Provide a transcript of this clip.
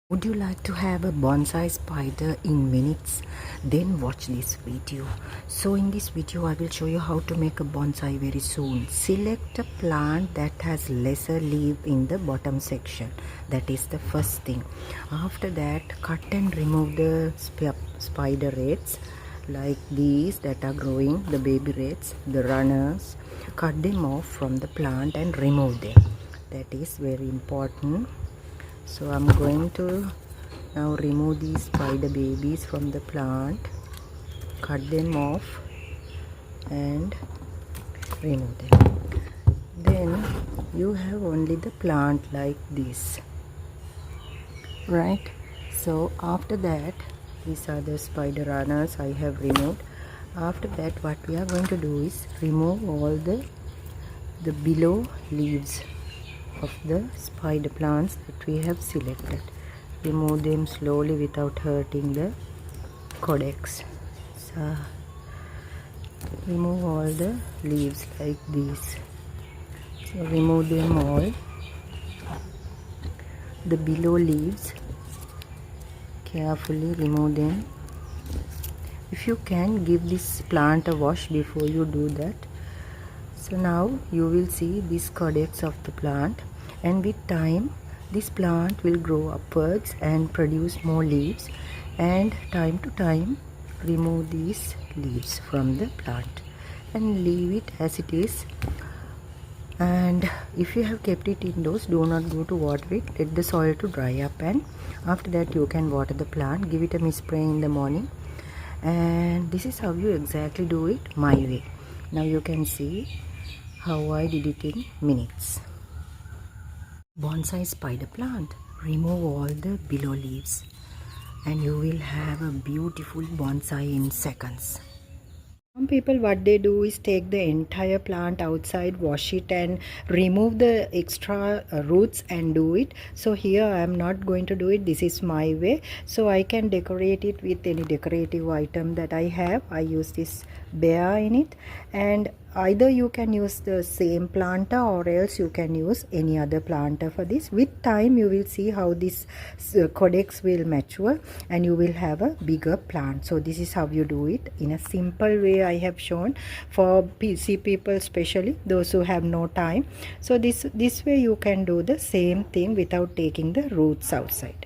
Would you like to have a bonsai spider in minutes? Then watch this video. So in this video I will show you how to make a bonsai very soon. Select a plant that has lesser leaf in the bottom section. That is the first thing. After that, cut and remove the spider rays like these that are growing, the baby rays, the runners. Cut them off from the plant and remove them. That is very important. So I'm going to now remove these spider babies from the plant, cut them off and remove them. Then you have only the plant like this, right? So after that, these are the spider runners I have removed. After that, what we are going to do is remove all the below leaves of the spider plants that we have selected. Remove them slowly without hurting the codex. So remove all the leaves like this. So remove them all. The below leaves, carefully remove them. If you can, give this plant a wash before you do that. So now you will see this codex of the plant, and with time this plant will grow upwards and produce more leaves, and time to time remove these leaves from the plant and leave it as it is. And if you have kept it indoors, do not go to water it. Let the soil to dry up, and after that you can water the plant. Give it a mist spray in the morning, and this is how you exactly do it my way. Now you can see how I did it in minutes. Bonsai spider plant. Remove all the below leaves and you will have a beautiful bonsai in seconds. Some people, what they do is take the entire plant outside, wash it and remove the extra roots and do it. So here I am not going to do it. This is my way. So I can decorate it with any decorative item that I have. I use this bear in it, and either you can use the same planter or else you can use any other planter for this. With time you will see how this codex will mature and you will have a bigger plant. So this is how you do it in a simple way I have shown for PC people, especially those who have no time. So this way you can do the same thing without taking the roots outside.